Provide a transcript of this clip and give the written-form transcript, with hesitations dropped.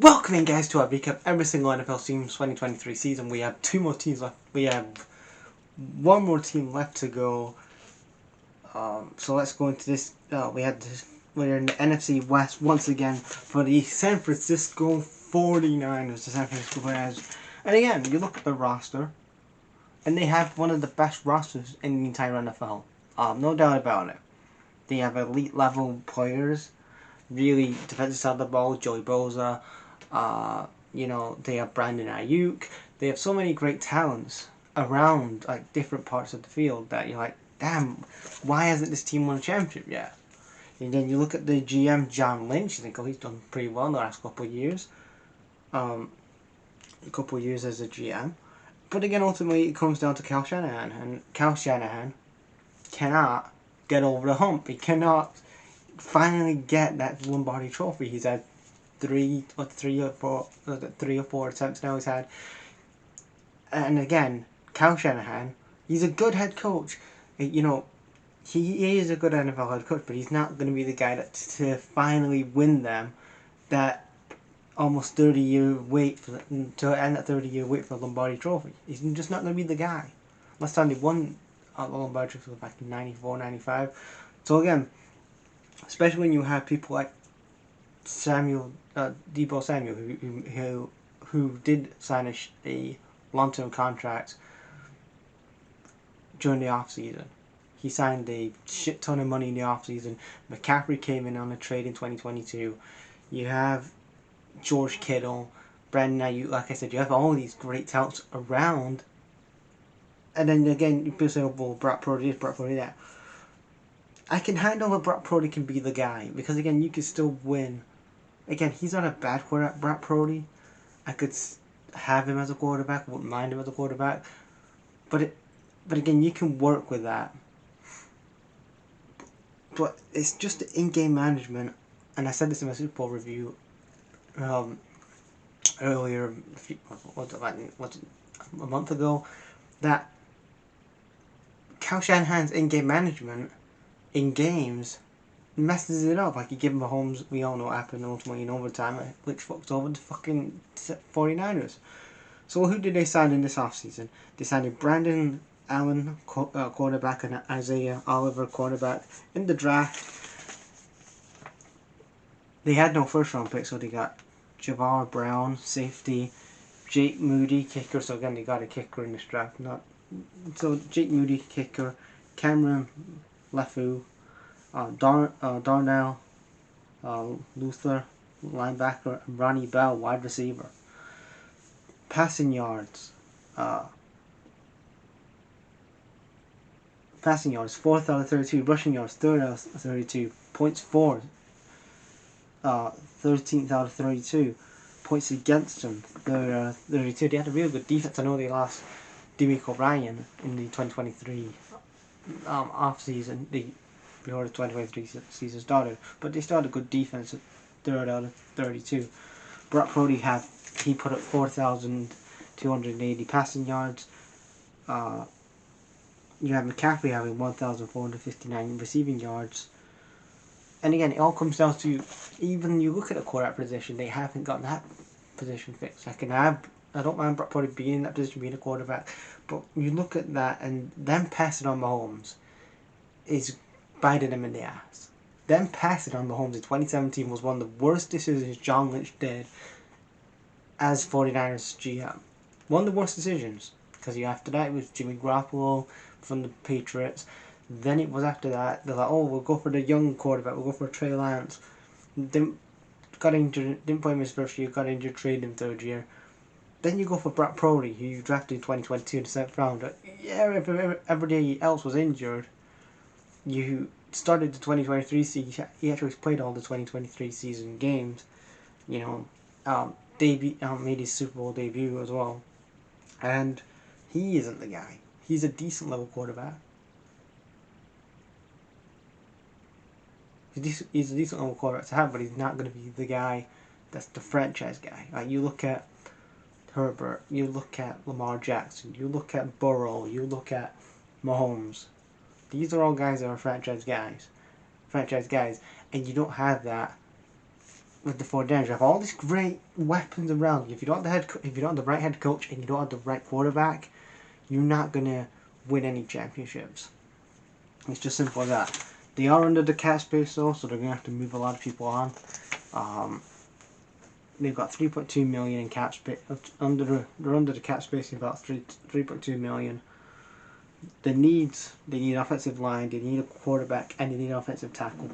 Welcome in, guys, to our recap of every single NFL team 2023 season. We have two more teams left. We have one more team left to go. So let's go into this. We're in the NFC West once again for the San Francisco 49ers. The San Francisco 49ers. And again, you look at the roster, and they have one of the best rosters in the entire NFL. No doubt about it. They have elite level players. Really, defensive side of the ball, Joey Bosa. They have Brandon Ayuk. They have so many great talents around like different parts of the field that you're like, damn, why hasn't this team won a championship yet? And then you look at the GM John Lynch. You think, oh, he's done pretty well in the last couple of years. A couple of years as a GM. But again, ultimately, it comes down to Kyle Shanahan, and Kyle Shanahan cannot get over the hump. He cannot finally get that Lombardi Trophy. He's had three or four attempts now he's had. And again, Kyle Shanahan, he's a good head coach. He is a good NFL head coach, but he's not going to be the guy to finally win them that almost 30-year wait to end that 30-year wait for the Lombardi Trophy. He's just not going to be the guy. Last time they won the Lombardi Trophy was back in 94, 95. So again, especially when you have people like Deebo Samuel, who did sign a long-term contract during the off-season. He signed a shit ton of money in the off-season. McCaffrey came in on a trade in 2022. You have George Kittle, Brandon Ayuk. Like I said, you have all these great talents around. And then again, people say, oh, well, Brock Purdy this, Brock Purdy that. I can handle that Brock Purdy can be the guy, because again, you can still win. Again, he's not a bad quarterback, Brock Purdy. I could have him as a quarterback, wouldn't mind him as a quarterback. But again, you can work with that. But it's just the in-game management, and I said this in my Super Bowl review earlier, a month ago, that Kyle Shanahan's in-game management in games messes it up. Like, you give Mahomes, we all know what happened ultimately in overtime, which fucked over the fucking 49ers. So who did they sign in this offseason? They signed Brandon Allen, quarterback, and Isaiah Oliver, quarterback. In the draft, they had no first round pick, so they got Javar Brown, safety, Jake Moody, kicker. So again, they got a kicker in this draft. So Jake Moody, kicker, Cameron Lefu, Darnell Luther, linebacker, and Ronnie Bell, wide receiver. Passing yards, 4th out of 32. Rushing yards, 3rd out of 32. Points for, 13th out of 32. Points against them, 3rd out of 32. They had a real good defense. I know they lost DeMeco Ryan in the 2023 off-season, before the 2023 season started, but they started a good defense at 3rd out of 32. Brock Purdy he put up 4,280 passing yards. You have McCaffrey having 1,459 receiving yards. And again, it all comes down to, even you look at the quarterback position, they haven't got that position fixed. I don't mind Brock Purdy being in that position, being a quarterback, but you look at that, and them passing on Mahomes is biting them in the ass. Them passing on Mahomes in 2017 was one of the worst decisions John Lynch did as 49ers GM. One of the worst decisions, because after that it was Jimmy Garoppolo from the Patriots. Then it was after that, they're like, oh, we'll go for the young quarterback, we'll go for Trey Lance. Got injured, didn't play him his first year, got injured, traded him 3rd year. Then you go for Brock Purdy, who you drafted in 2022 in the 7th round. Yeah, if everybody else was injured, you started the 2023 season. He actually played all the 2023 season games. Made his Super Bowl debut as well. And he isn't the guy. He's a decent level quarterback. He's a decent level quarterback to have, but he's not going to be the guy that's the franchise guy. Like, you look at Herbert, you look at Lamar Jackson, you look at Burrow, you look at Mahomes. These are all guys that are franchise guys, and you don't have that with the 49ers, you have all these great weapons around you. If you don't have the right head coach and you don't have the right quarterback, you're not gonna win any championships. It's just simple as that. They are under the cap space though, so they're gonna have to move a lot of people on. They've got 3.2 million in cap space. They're under the cap space in about 3.2 million. They need offensive line, they need a quarterback, and they need an offensive tackle.